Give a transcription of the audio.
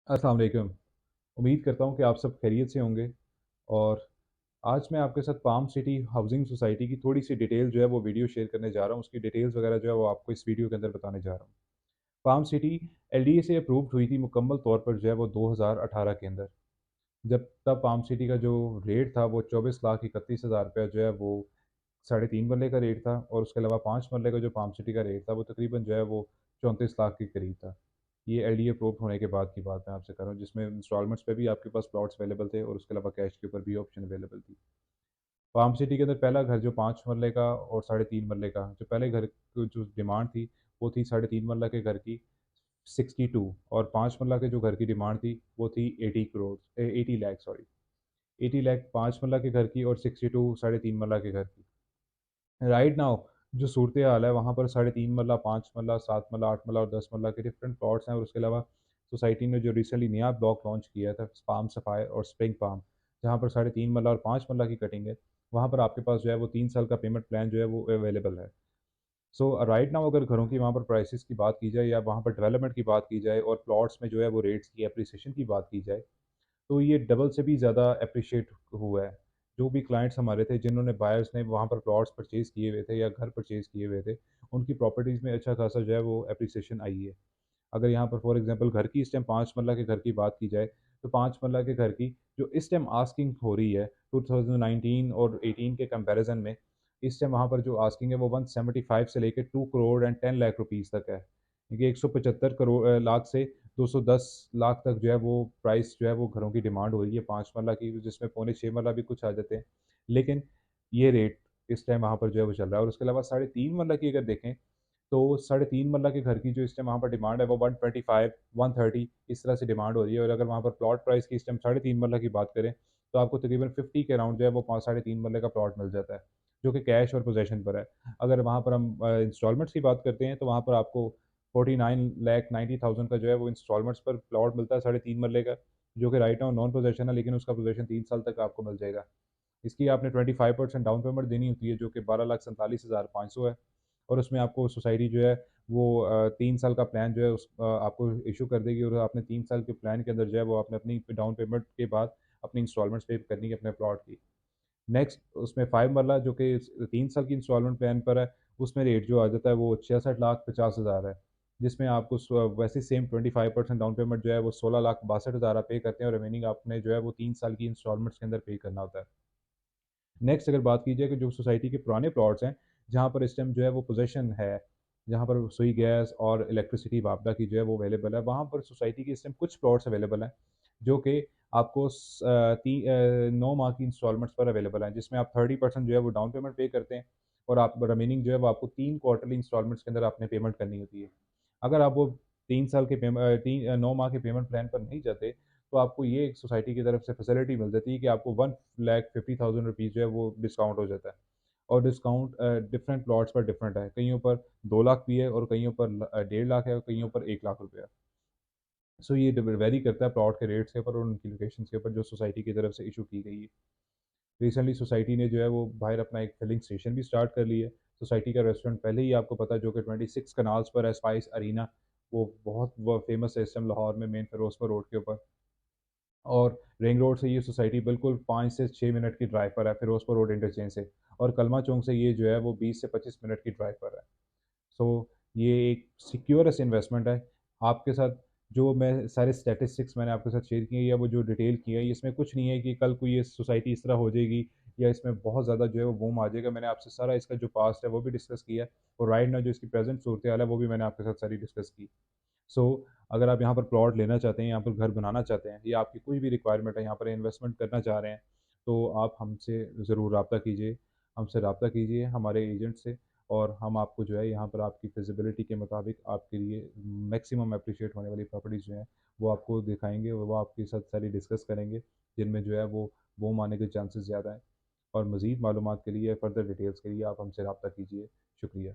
अस्सलाम वालेकुम। उम्मीद करता हूँ कि आप सब खैरियत से होंगे। और आज मैं आपके साथ पाम सिटी हाउसिंग सोसाइटी की थोड़ी-सी डिटेल जो है वो वीडियो शेयर करने जा रहा हूँ। उसकी डिटेल्स वगैरह जो है वो आपको इस वीडियो के अंदर बताने जा रहा हूँ। पाम सिटी एलडीए से अप्रूव्ड हुई थी मुकम्मल तौर पर जो है वो 2018 के अंदर। जब तब पाम सिटी का जो रेट था वो 24,31,000 रुपया जो है वो साढ़े 3 मरले का रेट था, और उसके अलावा 5 मरले का जो पाम सिटी का रेट था वो तकरीबन जो है वो 34 लाख के करीब था। ये एलडीए अप्रूव्ड होने के बाद की बात मैं आपसे कर रहा हूँ, जिसमें इंस्टॉलमेंट्स पे भी आपके पास प्लॉट्स अवेलेबल थे और उसके अलावा कैश के ऊपर भी ऑप्शन अवेलेबल थी। पाम सिटी के अंदर पहला घर जो 5 मरले का और साढ़े 3 मरले का, जो पहले घर की जो डिमांड थी वो थी साढ़े 3 मरला के घर की 62, और 5 मरला के जो घर की डिमांड थी वो थी 80 करोड़ 80 लाख, सॉरी 80 लाख 5 मरला के घर की, और 62 साढ़े 3 मरला के घर की। राइट नाउ जो सूरत हाल है वहाँ पर साढ़े 3 मरला, 5 मरला, 7 मरला, 8 मरला और 10 मरला के डिफरेंट प्लॉट्स हैं, और उसके अलावा सोसाइटी ने जो रिसेंटली नया ब्लॉक लॉन्च किया था पाम सफ़ायर और स्प्रिंग पाम, जहाँ पर साढ़े 3 मरला और 5 मरला की कटिंग है, वहाँ पर आपके पास जो है वो 3 साल का पेमेंट प्लान जो है वो अवेलेबल है। सो राइट नाउ अगर घरों की वहाँ पर प्राइसेस की बात की जाए या वहाँ पर डेवलपमेंट की बात की जाए और प्लॉट्स में जो है वो रेट्स की एप्रिसिएशन की बात की जाए, तो ये डबल से भी ज़्यादा एप्रिशिएट हुआ है। जो भी क्लाइंट्स हमारे थे, जिन्होंने बायर्स ने वहाँ पर प्लॉट्स परचेज़ किए हुए थे या घर परचेज़ किए हुए थे, उनकी प्रॉपर्टीज़ में अच्छा खासा जो है वो एप्रिसिएशन आई है। अगर यहाँ पर फॉर एग्ज़ाम्पल घर की इस टाइम 5 मरला के घर की बात की जाए, तो 5 मरला के घर की जो इस टाइम आस्किंग हो रही है 2019 और 18 के कंपैरिज़न में, इस टाइम वहाँ पर जो आस्किंग है वो 175 से लेके 2 करोड़ एंड 10 लाख रुपीज़ तक है। देखिए 175 लाख से 210 लाख तक जो है वो प्राइस जो है वो घरों की डिमांड हो रही है 5 मरला की, जिसमें पौने 6 मरला भी कुछ आ जाते हैं। लेकिन ये रेट इस टाइम वहाँ पर जो है वो चल रहा है, और उसके अलावा साढ़े 3 मरला की अगर देखें, तो साढ़े 3 मरला के घर की जो इस टाइम वहाँ पर डिमांड है वो 125, 130 इस तरह से डिमांड हो रही है, और अगर वहाँ पर प्लॉट प्राइस की इस टाइम साढ़े 3 मरला की बात करें, तो आपको तकरीबन 50 के अराउंड जो है वो 5 साढ़े 3 मरले का प्लॉट मिल जाता है, जो कि कैश और पोज़ेशन पर है। अगर वहाँ पर हम इंस्टॉलमेंट्स की बात करते हैं, तो वहाँ पर आपको 49,90,000 का जो है वो इंस्टॉलमेंट्स पर प्लॉट मिलता है साढ़े 3 मरले का, जो कि राइट नाउ नॉन पोज़ेशन है, लेकिन उसका पोज़ेशन 3 साल तक आपको मिल जाएगा। इसकी आपने 25% डाउन पेमेंट देनी होती है, जो कि 12,47,500 है, और उसमें आपको सोसाइटी जो है वो 3 साल का प्लान जो है आपको इश्यू कर देगी, और आपने 3 साल के प्लान के अंदर जो है वो आपने अपनी डाउन पेमेंट के बाद अपनी इंस्टॉलमेंट्स पे करनी है अपने प्लॉट की। नेक्स्ट उसमें 5 मरला जो कि 3 साल की इंस्टॉलमेंट प्लान पर है, उसमें रेट जो आ जाता है वो 66,50,000 है, जिसमें आपको वैसे सेम 25% डाउन पेमेंट जो है वो 16,62,000 आप पे करते हैं, और रिमेनिंग आपने जो है वो 3 साल की इंस्टॉलमेंट्स के अंदर पे करना होता है। नेक्स्ट अगर बात की जाए कि जो सोसाइटी के पुराने प्लॉट्स हैं, जहाँ पर इस टाइम जो है वो पोज़ेशन है, जहाँ पर सुई गैस और इलेक्ट्रिसिटी वापडा की जो है वो अवेलेबल है, वहाँ पर सोसाइटी के इस टाइम कुछ प्लॉट्स अवेलेबल हैं, जो कि आपको 9 माह की इंस्टॉलमेंट्स पर अवेलेबल हैं, जिसमें आप 30% जो है वो डाउन पेमेंट पे करते हैं, और आप रिमेनिंग जो है वो आपको 3 क्वार्टरली इंस्टॉलमेंट्स के अंदर आपने पेमेंट करनी होती है। अगर आप वो 3 साल के 9 माह के पेमेंट प्लान पर नहीं जाते, तो आपको ये एक सोसाइटी की तरफ से फैसिलिटी मिल जाती है कि आपको 1,50,000 रुपीज़ जो है वो डिस्काउंट हो जाता है, और डिस्काउंट डिफरेंट प्लॉट्स पर डिफरेंट है, कईयों पर 2 लाख भी है और कईयों पर 1.5 लाख है और कईयों पर 1 लाख रुपया। सो ये वेरी करता है प्लॉट के रेट्स के ऊपर और उनकी लोकेशंस के ऊपर जो सोसाइटी की तरफ से इशू की गई है। रिसेंटली सोसाइटी ने जो है वो बाहर अपना एक फिलिंग स्टेशन भी स्टार्ट कर लिया है। सोसाइटी का रेस्टोरेंट पहले ही आपको पता है, जो कि 26 कनाल्स पर है, स्पाइस अरीना, वो बहुत वो फेमस है इस टाइम लाहौर में, मेन फिरोजपुर रोड के ऊपर। और रिंग रोड से ये सोसाइटी बिल्कुल 5 से 6 मिनट की ड्राइव पर है, फिरोजपुर रोड इंटरचेंज से, और कलमा चौक से ये जो है वो 20 से 25 मिनट की ड्राइव पर है। सो ये एक सिक्योरस इन्वेस्टमेंट है। आपके साथ जो मैं सारे स्टैटिस्टिक्स मैंने आपके साथ शेयर किए या वो जो डिटेल की है, इसमें कुछ नहीं है कि कल को ये सोसाइटी इस तरह हो जाएगी या इसमें बहुत ज़्यादा जो है वो बूम आ जाएगा। मैंने आपसे सारा इसका जो पास्ट है वो भी डिस्कस किया है, और राइट नाउ जो इसकी प्रेजेंट सूरत हाल है वो भी मैंने आपके साथ सारी डिस्कस की। सो अगर आप यहाँ पर प्लॉट लेना चाहते हैं, यहाँ पर घर बनाना चाहते हैं, या आपकी कोई भी रिक्वायरमेंट है, यहाँ पर इन्वेस्टमेंट करना चाह रहे हैं, तो आप हमसे ज़रूर रब्ता कीजिए। हमसे रब्ता कीजिए हमारे एजेंट से, और हम आपको जो है यहाँ पर आपकी फिजिबिलिटी के मुताबिक आपके लिए मैक्सिमम अप्रिशिएट होने वाली प्रॉपर्टीज़ जो हैं वो आपको दिखाएंगे, और वो आपके साथ सारी डिस्कस करेंगे, जिनमें जो है वो बूम आने के चांसेस ज़्यादा हैं। और मज़ीद मालूमात के लिए, फ़र्दर डिटेल्स के लिए आप हमसे रब्ता कीजिए। शुक्रिया।